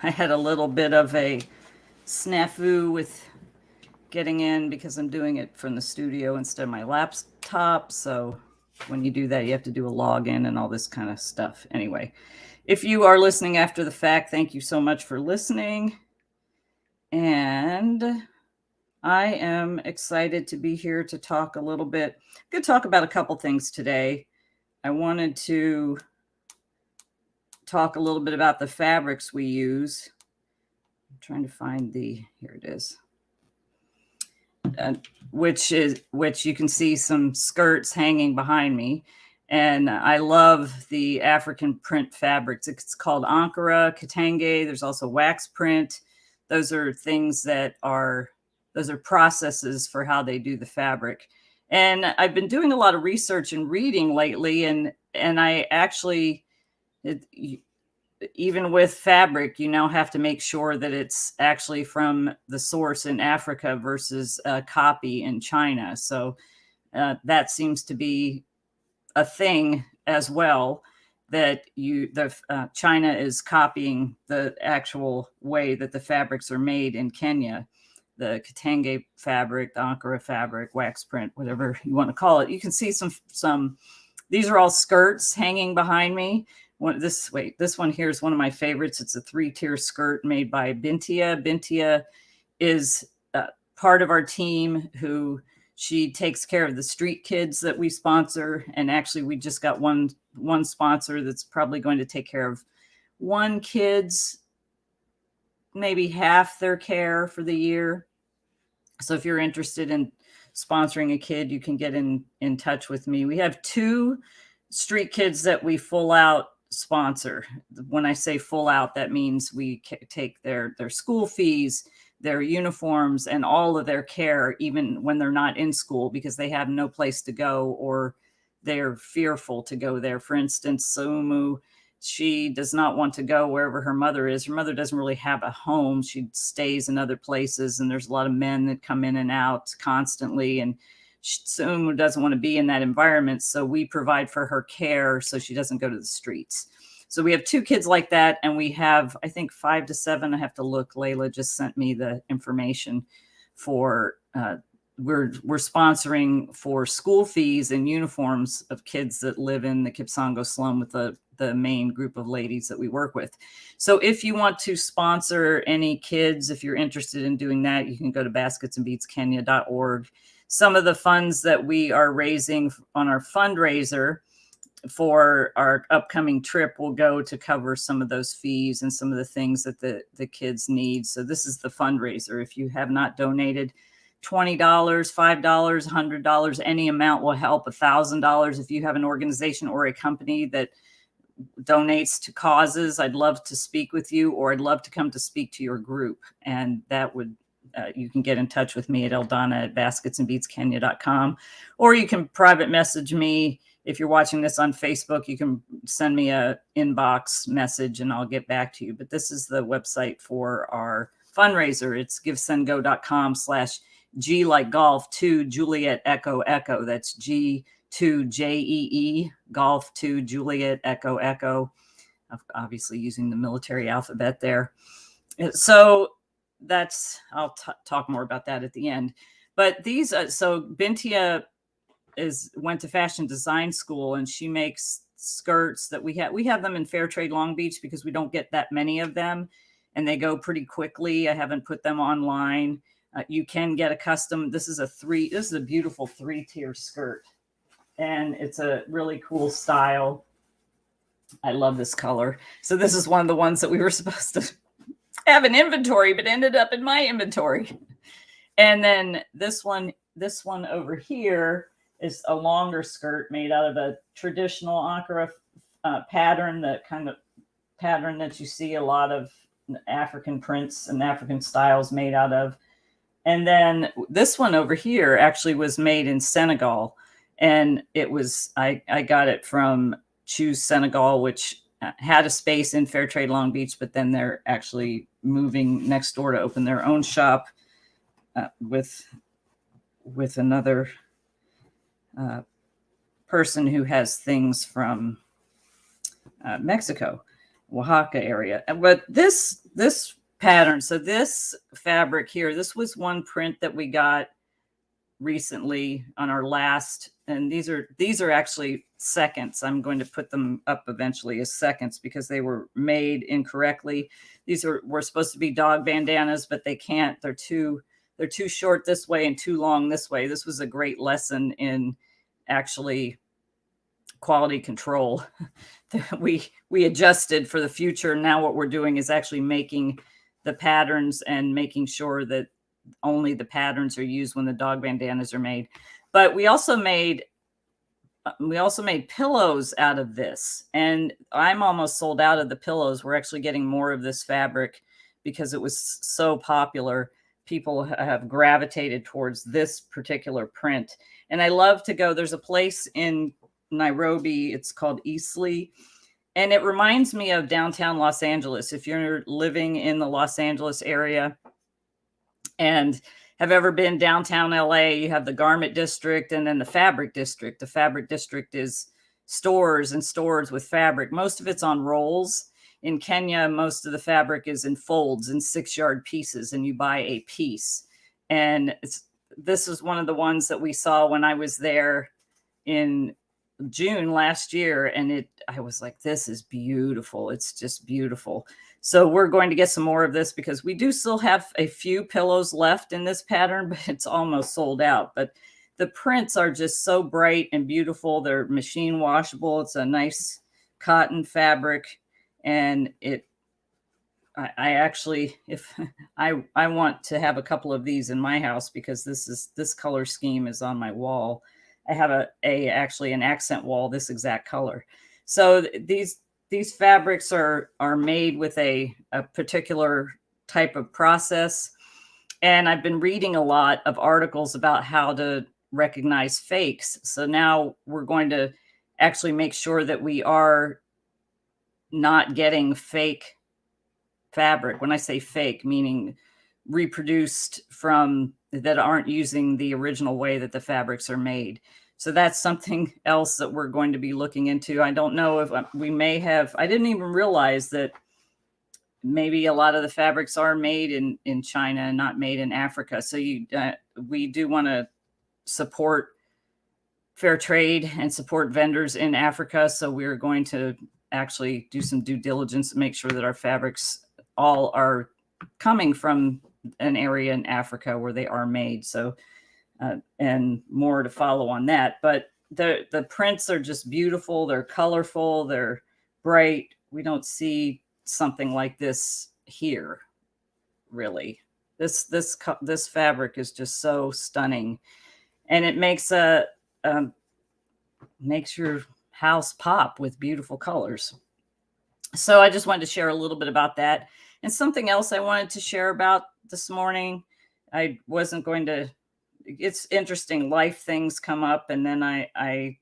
I had a little bit of a snafu with getting in because I'm doing it from the studio instead of my laptop. So when you do that, you have to do a login and all this kind of stuff. Anyway, if you are listening after the fact, thank you so much for listening. And I am excited to be here to talk a little bit. I'm going to talk about a couple things today. I wanted to talk a little bit about the fabrics we use. I'm trying to find here it is. Which you can see some skirts hanging behind me. And I love the African print fabrics. It's called Ankara, Katenge. There's also wax print. Those are processes for how they do the fabric. And I've been doing a lot of research and reading lately, and I actually, even with fabric, you now have to make sure that it's actually from the source in Africa versus a copy in China. So that seems to be a thing as well, that China is copying the actual way that the fabrics are made in Kenya. The Katenge fabric, the Ankara fabric, wax print, whatever you want to call it. You can see some. These are all skirts hanging behind me. This one here is one of my favorites. It's a 3-tier skirt made by Bintia. Bintia is part of our team who she takes care of the street kids that we sponsor. And actually, we just got one sponsor that's probably going to take care of one kid's, maybe half their care for the year. So if you're interested in sponsoring a kid, you can get in touch with me. We have 2 street kids that we full out sponsor. When I say full out, that means we take their school fees, their uniforms, and all of their care, even when they're not in school, because they have no place to go or they're fearful to go there. For instance, Saumu, she does not want to go wherever her mother is. Her mother doesn't really have a home. She stays in other places, and there's a lot of men that come in and out constantly, and Saumu doesn't want to be in that environment. So we provide for her care so she doesn't go to the streets. So we have 2 kids like that, and we have, I think, 5 to 7. I have to look. Layla just sent me the information for we're sponsoring for school fees and uniforms of kids that live in the Kipsongo slum with the main group of ladies that we work with. So if you want to sponsor any kids, if you're interested in doing that, you can go to basketsandbeadskenya.org. Some of the funds that we are raising on our fundraiser for our upcoming trip will go to cover some of those fees and some of the things that the kids need. So this is the fundraiser. If you have not donated $20, $5, $100, any amount will help. $1,000 if you have an organization or a company that donates to causes, I'd love to speak with you, or I'd love to come to speak to your group. And that would you can get in touch with me at eldana@basketsandbeadskenya.com, or you can private message me. If you're watching this on Facebook, you can send me a inbox message and I'll get back to you. But this is the website for our fundraiser. It's givesendgo.com/G like golf 2 Juliet Echo Echo. That's G2 JEE golf 2 Juliet Echo Echo. Obviously using the military alphabet there. So I'll talk more about that at the end. But these, so Bintia went to fashion design school, and she makes skirts that we have them in Fairtrade Long Beach because we don't get that many of them, and they go pretty quickly. I haven't put them online. You can get a custom. This is a beautiful 3-tier skirt, and it's a really cool style. I love this color. So this is one of the ones that we were supposed to have an inventory, but ended up in my inventory. And then this one over here is a longer skirt made out of a traditional Ankara pattern, the kind of pattern that you see a lot of African prints and African styles made out of. And then this one over here actually was made in Senegal. And it was, I got it from Choose Senegal, which had a space in Fairtrade Long Beach, but then they're actually moving next door to open their own shop with another person who has things from Mexico, Oaxaca area. But this this pattern, so this fabric here, this was one print that we got recently on our last, and these are actually seconds. I'm going to put them up eventually as seconds because they were made incorrectly. These were supposed to be dog bandanas, but they can't. They're too short this way and too long this way. This was a great lesson in actually quality control. we adjusted for the future. Now what we're doing is actually making the patterns and making sure that only the patterns are used when the dog bandanas are made. But we also made pillows out of this, and I'm almost sold out of the pillows. We're actually getting more of this fabric because it was so popular. People have gravitated towards this particular print, and I love to go. There's a place in Nairobi, it's called Eastleigh, and it reminds me of downtown Los Angeles. If you're living in the Los Angeles area and have ever been downtown LA, you have the garment district and then the fabric district. The fabric district is stores and stores with fabric. Most of it's on rolls. In Kenya, most of the fabric is in folds in 6-yard pieces, and you buy a piece. And this is one of the ones that we saw when I was there in June last year, and I was like, this is beautiful. It's just beautiful. So we're going to get some more of this because we do still have a few pillows left in this pattern, but it's almost sold out. But the prints are just so bright and beautiful. They're machine washable. It's a nice cotton fabric, and I actually, if I want to have a couple of these in my house because this color scheme is on my wall. I have actually an accent wall, this exact color. So these fabrics are made with a particular type of process. And I've been reading a lot of articles about how to recognize fakes. So now we're going to actually make sure that we are not getting fake fabric. When I say fake, meaning reproduced from that aren't using the original way that the fabrics are made. So that's something else that we're going to be looking into. I don't know if we may have, I didn't even realize that maybe a lot of the fabrics are made in China and not made in Africa. So we do want to support fair trade and support vendors in Africa. So we're going to actually do some due diligence to make sure that our fabrics all are coming from an area in Africa where they are made. So, and more to follow on that. But the prints are just beautiful. They're colorful. They're bright. We don't see something like this here, really. This fabric is just so stunning, and it makes makes your house pop with beautiful colors. So I just wanted to share a little bit about that. And something else I wanted to share about this morning, I wasn't going to, it's interesting, life things come up, and then I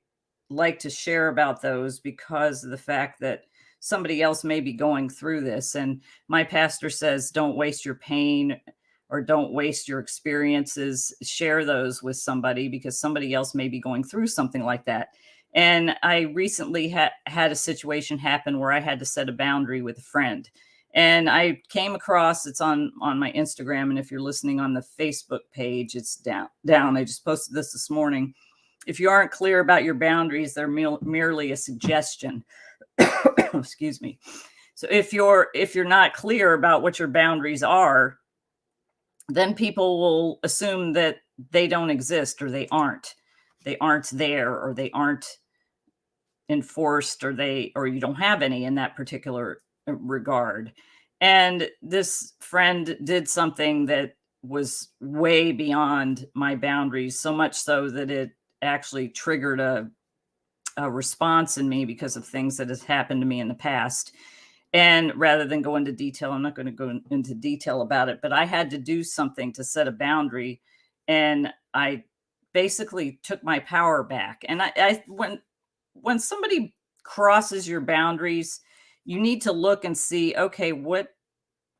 like to share about those because of the fact that somebody else may be going through this. And my pastor says, don't waste your pain or don't waste your experiences. Share those with somebody because somebody else may be going through something like that. And I recently had a situation happen where I had to set a boundary with a friend. And I came across, it's on my Instagram. And if you're listening on the Facebook page, it's down. I just posted this morning. If you aren't clear about your boundaries, they're merely a suggestion. Excuse me. So if you're not clear about what your boundaries are, then people will assume that they don't exist or they aren't there, or they aren't enforced, or you don't have any in that particular regard. And this friend did something that was way beyond my boundaries, so much so that it actually triggered a response in me because of things that has happened to me in the past. And rather than go into detail, I'm not going to go into detail about it, but I had to do something to set a boundary. And I basically took my power back. And when somebody crosses your boundaries, you need to look and see, okay, what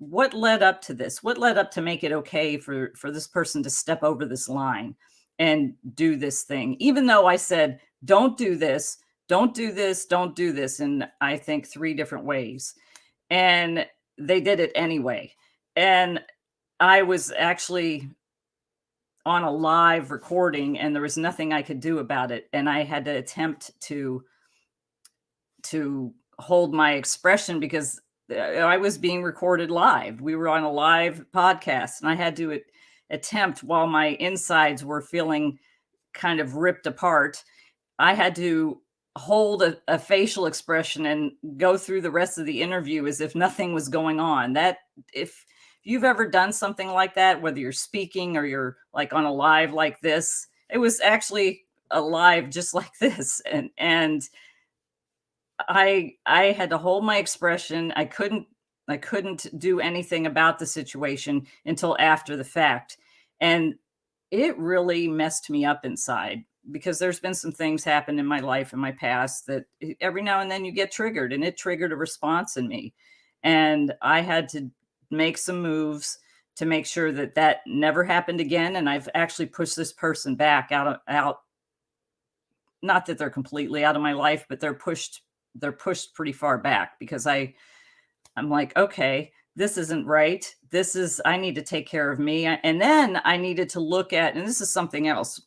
led up to this? What led up to make it okay for this person to step over this line and do this thing? Even though I said, don't do this, don't do this, don't do this, in I think 3 different ways. And they did it anyway. And I was actually on a live recording and there was nothing I could do about it. And I had to attempt to hold my expression because I was being recorded live. We were on a live podcast and I had to attempt, while my insides were feeling kind of ripped apart, I had to hold a facial expression and go through the rest of the interview as if nothing was going on. That, if you've ever done something like that, whether you're speaking or you're like on a live like this, it was actually a live just like this. And I had to hold my expression. I couldn't do anything about the situation until after the fact. And it really messed me up inside because there's been some things happen in my life in my past that every now and then you get triggered, and it triggered a response in me. And I had to make some moves to make sure that that never happened again. And I've actually pushed this person back out. Not that they're completely out of my life, but they're pushed pretty far back because I'm like, okay, this isn't right. I need to take care of me. And then I needed to look at, and this is something else.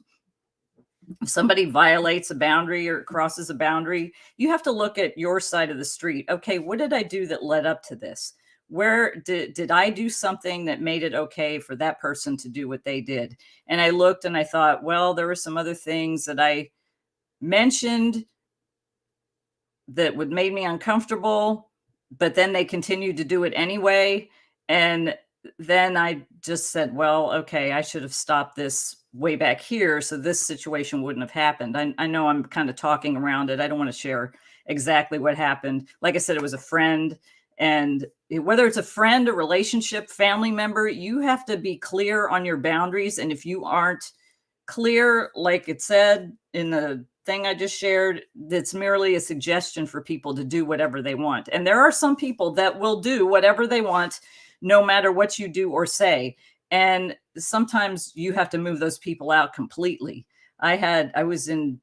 If somebody violates a boundary or crosses a boundary, you have to look at your side of the street. Okay, what did I do that led up to this? Where did I do something that made it okay for that person to do what they did? And I looked and I thought, well, there were some other things that I mentioned that would make me uncomfortable, but then they continued to do it anyway. And then I just said, well, okay, I should have stopped this way back here so this situation wouldn't have happened. I know I'm kind of talking around it. I don't want to share exactly what happened. Like I said, it was a friend. And whether it's a friend, a relationship, family member, you have to be clear on your boundaries. And if you aren't clear, like it said in the thing I just shared, that's merely a suggestion for people to do whatever they want. And there are some people that will do whatever they want, no matter what you do or say. And sometimes you have to move those people out completely. I was in,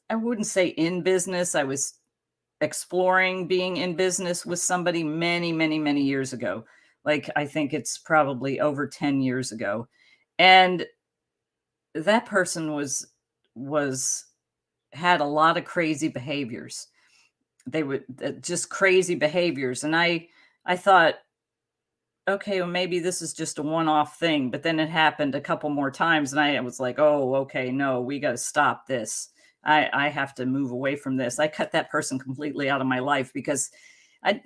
I wouldn't say in business, I was exploring being in business with somebody many, many, many years ago. Like, I think it's probably over 10 years ago. And that person was had a lot of crazy behaviors. They would just crazy behaviors. And I thought, okay, well, maybe this is just a one-off thing. But then it happened a couple more times, and I was like, oh, okay, no, we got to stop this. I have to move away from this. I cut that person completely out of my life because I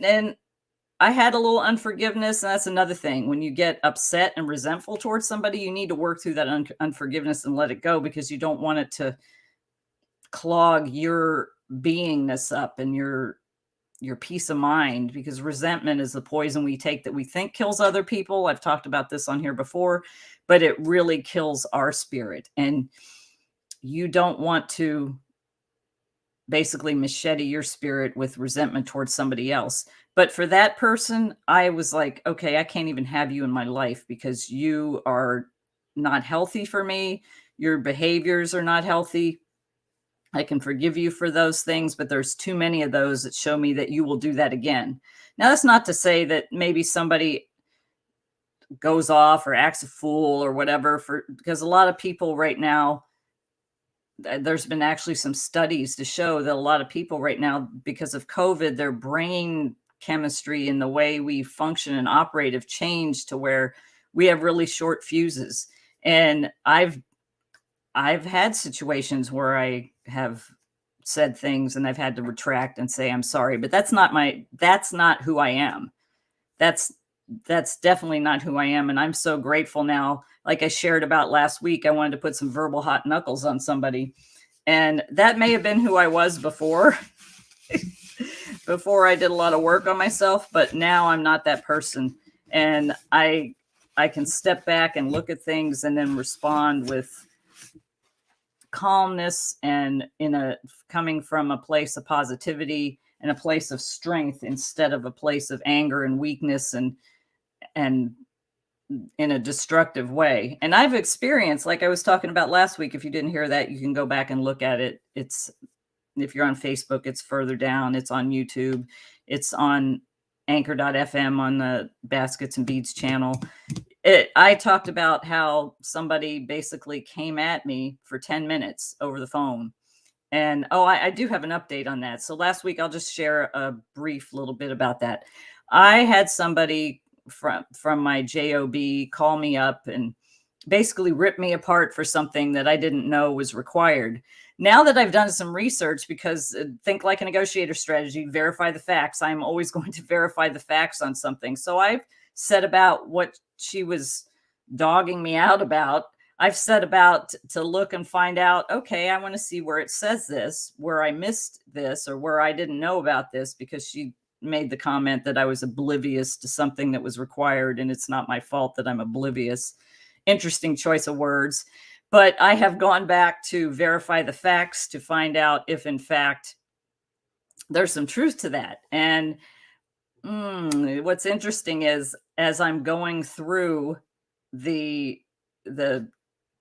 had a little unforgiveness. And that's another thing. When you get upset and resentful towards somebody, you need to work through that unforgiveness and let it go, because you don't want it to clog your beingness up and your peace of mind, because resentment is the poison we take that we think kills other people. I've talked about this on here before, but it really kills our spirit. And you don't want to basically machete your spirit with resentment towards somebody else. But for that person, I was like, okay, I can't even have you in my life because you are not healthy for me. Your behaviors are not healthy. I can forgive you for those things, but there's too many of those that show me that you will do that again. Now, that's not to say that maybe somebody goes off or acts a fool or whatever, because a lot of people right now, there's been actually some studies to show that a lot of people right now, because of COVID, their brain chemistry and the way we function and operate have changed to where we have really short fuses. And I've had situations where I have said things and I've had to retract and say, I'm sorry, but that's not who I am. That's definitely not who I am. And I'm so grateful now. Like I shared about last week, I wanted to put some verbal hot knuckles on somebody. And that may have been who I was before, before I did a lot of work on myself, but now I'm not that person. And I can step back and look at things and then respond with calmness and coming from a place of positivity and a place of strength instead of a place of anger and weakness and in a destructive way. And I've experienced, like I was talking about last week, if you didn't hear that, you can go back and look at it. If you're on Facebook, it's further down, it's on YouTube, it's on Anchor.fm on the Baskets and Beads channel. I talked about how somebody basically came at me for 10 minutes over the phone. And I do have an update on that. So last week, I'll just share a brief little bit about that. I had somebody from my job call me up and basically rip me apart for something that I didn't know was required. Now that I've done some research, because think like a negotiator strategy, verify the facts. I'm always going to verify the facts on something. So I've set about what she was dogging me out about. I've set about to look and find out, okay, I want to see where it says this, where I missed this, or where I didn't know about this, because she made the comment that I was oblivious to something that was required, and it's not my fault that I'm oblivious. Interesting choice of words. But I have gone back to verify the facts to find out if, in fact, there's some truth to that. And what's interesting is, as I'm going through the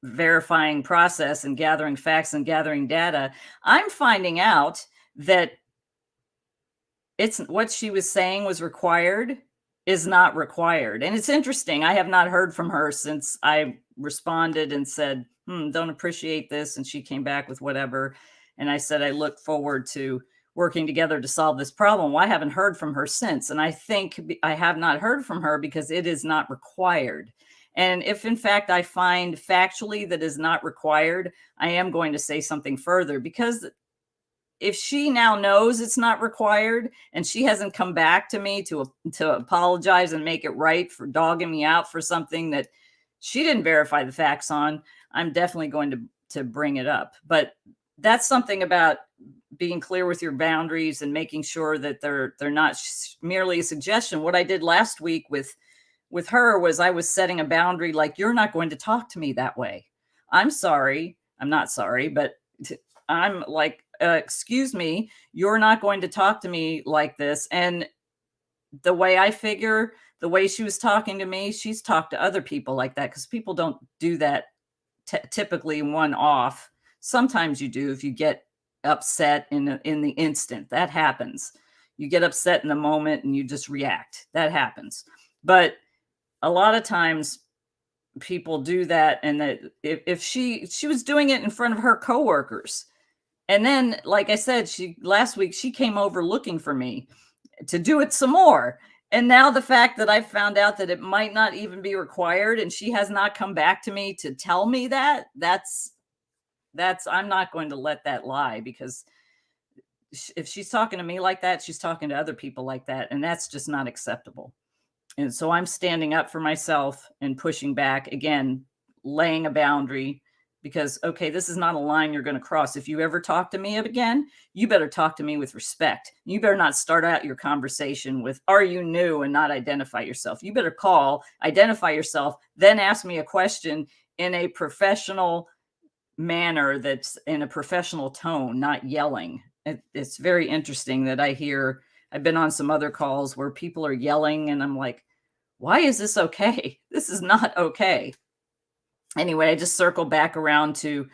verifying process and gathering facts and gathering data, I'm finding out that it's what she was saying was required is not required. And it's interesting. I have not heard from her since I responded and said, don't appreciate this. And she came back with whatever. And I said, I look forward to working together to solve this problem. Well, I haven't heard from her since. And I think I have not heard from her because it is not required. And if in fact I find factually that is not required, I am going to say something further, because if she now knows it's not required and she hasn't come back to me to apologize and make it right for dogging me out for something that she didn't verify the facts on, I'm definitely going to bring it up. But that's something about being clear with your boundaries and making sure that they're not merely a suggestion. What I did last week with her was I was setting a boundary, like, you're not going to talk to me that way. I'm sorry. I'm not sorry, but I'm like, excuse me, you're not going to talk to me like this. And the way I figure, the way she was talking to me, she's talked to other people like that, because people don't do that typically one off. Sometimes you do if you get upset in the instant. That happens. You get upset in the moment and you just react. That happens. But a lot of times people do that, and that if she was doing it in front of her coworkers. And then, like I said, last week she came over looking for me to do it some more. And now the fact that I found out that it might not even be required, and she has not come back to me to tell me that's I'm not going to let that lie, because if she's talking to me like that, she's talking to other people like that, and that's just not acceptable. And so I'm standing up for myself and pushing back, again, laying a boundary, because, okay, this is not a line you're going to cross. If you ever talk to me again, you better talk to me with respect. You better not start out your conversation with, are you new, and not identify yourself. You better call, identify yourself, then ask me a question in a professional manner, that's in a professional tone, not yelling. It's very interesting that I've been on some other calls where people are yelling, and I'm like, why is this okay? This is not okay. Anyway, I just circle back around to,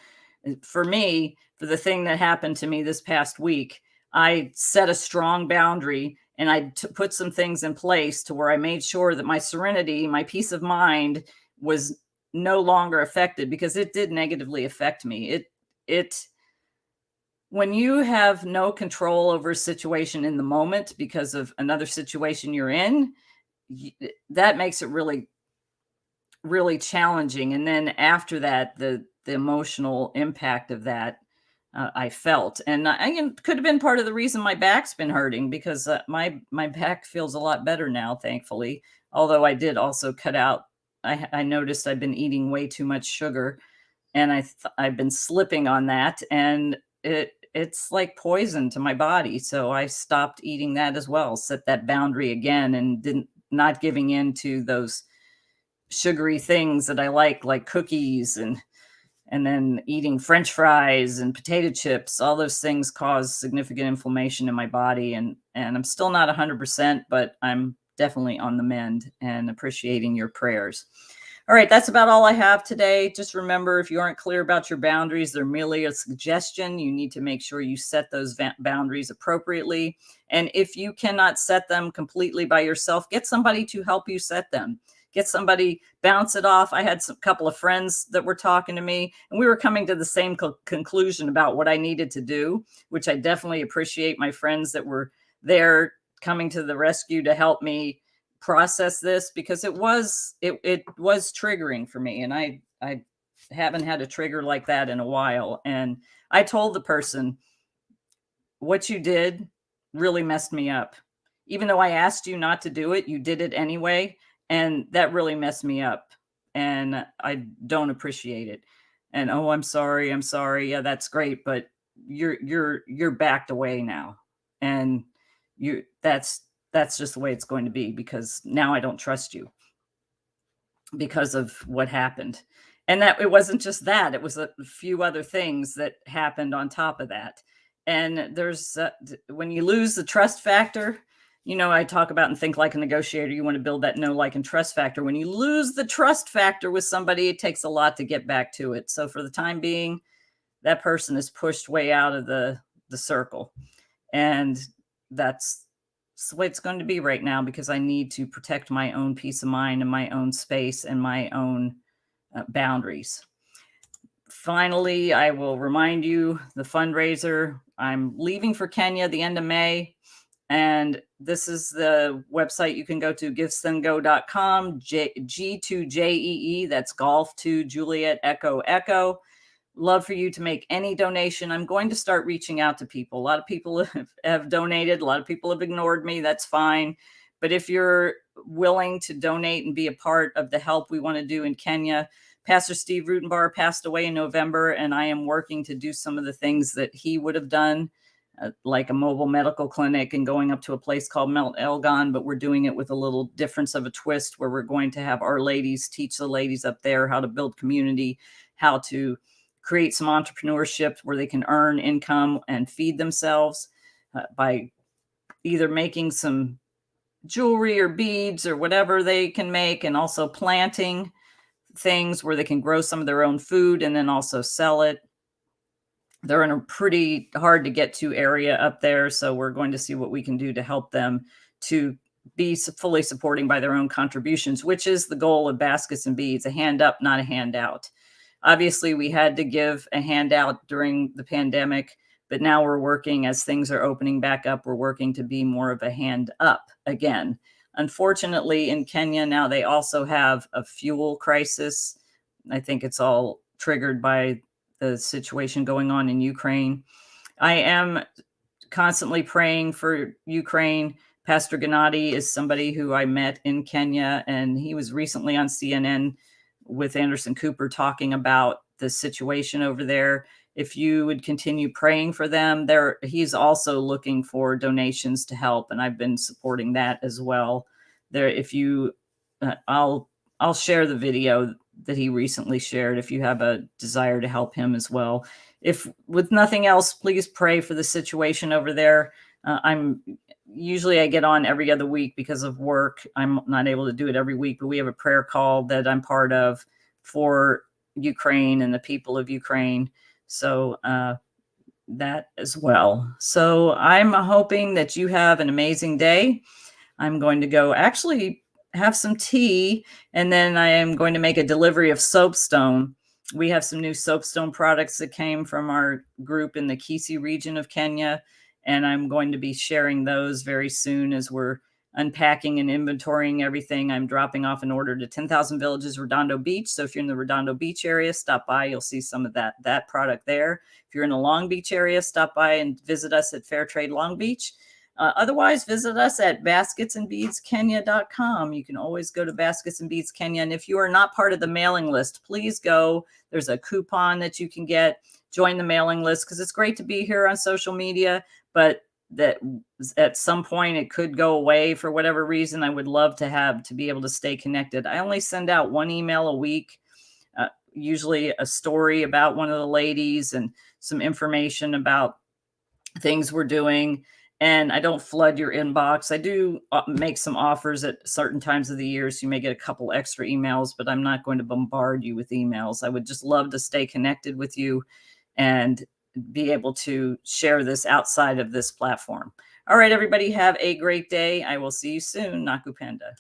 for me, for the thing that happened to me this past week, I set a strong boundary, and I put some things in place to where I made sure that my serenity, my peace of mind was no longer affected, because it did negatively affect me. When you have no control over a situation in the moment because of another situation you're in, that makes it really, really challenging. And then after that, the emotional impact of that, I felt, and it could have been part of the reason my back's been hurting, because my back feels a lot better now, thankfully. Although I did also cut out. I noticed I've been eating way too much sugar, and I've been slipping on that, and it's like poison to my body. So I stopped eating that as well, set that boundary again, and not giving in to those sugary things that I like cookies, and then eating French fries and potato chips. All those things cause significant inflammation in my body, and I'm still not 100%, but I'm definitely on the mend, and appreciating your prayers. All right, that's about all I have today. Just remember, if you aren't clear about your boundaries, they're merely a suggestion. You need to make sure you set those boundaries appropriately. And if you cannot set them completely by yourself, get somebody to help you set them. Get somebody, bounce it off. I had a couple of friends that were talking to me, and we were coming to the same conclusion about what I needed to do, which I definitely appreciate my friends that were there coming to the rescue to help me process this, because it was triggering for me, and I haven't had a trigger like that in a while. And I told the person, what you did really messed me up. Even though I asked you not to do it, you did it anyway, and that really messed me up, and I don't appreciate it. And oh, I'm sorry, I'm sorry. Yeah, that's great, but you're backed away now, and you that's just the way it's going to be, because now I don't trust you because of what happened. And that it wasn't just that, it was a few other things that happened on top of that. And there's when you lose the trust factor, I talk about and think like a negotiator, you want to build that know, like, and trust factor. When you lose the trust factor with somebody, it takes a lot to get back to it. So for the time being, that person is pushed way out of the circle. And that's the way it's going to be right now, because I need to protect my own peace of mind and my own space and my own boundaries. Finally, I will remind you the fundraiser. I'm leaving for Kenya the end of May. And this is the website you can go to, givesendgo.com, G2JEE, that's golf to Juliet Echo Echo. Love for you to make any donation. I'm going to start reaching out to people. A lot of people have donated. A lot of people have ignored me. That's fine. But if you're willing to donate and be a part of the help we want to do in Kenya, Pastor Steve Rutenbar passed away in November, and I am working to do some of the things that he would have done, like a mobile medical clinic and going up to a place called Mount Elgon, but we're doing it with a little difference of a twist, where we're going to have our ladies teach the ladies up there how to build community, how to create some entrepreneurship where they can earn income and feed themselves by either making some jewelry or beads or whatever they can make, and also planting things where they can grow some of their own food and then also sell it. They're in a pretty hard to get to area up there, so we're going to see what we can do to help them to be fully supporting by their own contributions, which is the goal of Baskets and Beads, a hand up, not a handout. Obviously, we had to give a handout during the pandemic, but now we're working, as things are opening back up, we're working to be more of a hand up again. Unfortunately, in Kenya now, they also have a fuel crisis. I think it's all triggered by the situation going on in Ukraine. I am constantly praying for Ukraine. Pastor Gennady is somebody who I met in Kenya, and he was recently on CNN with Anderson Cooper talking about the situation over there. If you would continue praying for them, he's also looking for donations to help, and I've been supporting that as well. If you, I'll share the video that he recently shared if you have a desire to help him as well. If with nothing else, please pray for the situation over there. Usually I get on every other week because of work. I'm not able to do it every week, but we have a prayer call that I'm part of for Ukraine and the people of Ukraine. So that as well. So I'm hoping that you have an amazing day. I'm going to go actually have some tea, and then I am going to make a delivery of soapstone. We have some new soapstone products that came from our group in the Kisii region of Kenya, and I'm going to be sharing those very soon as we're unpacking and inventorying everything. I'm dropping off an order to 10,000 Villages, Redondo Beach. So if you're in the Redondo Beach area, stop by. You'll see some of that product there. If you're in the Long Beach area, stop by and visit us at Fairtrade Long Beach. Otherwise, visit us at basketsandbeadskenya.com. You can always go to Baskets and Beads Kenya. And if you are not part of the mailing list, please go. There's a coupon that you can get. Join the mailing list, because it's great to be here on social media, but that at some point it could go away for whatever reason. I would love to be able to stay connected. I only send out one email a week, usually a story about one of the ladies and some information about things we're doing. and I don't flood your inbox. I do make some offers at certain times of the year, so you may get a couple extra emails, but I'm not going to bombard you with emails. I would just love to stay connected with you and be able to share this outside of this platform. All right, everybody, have a great day. I will see you soon. Nakupenda.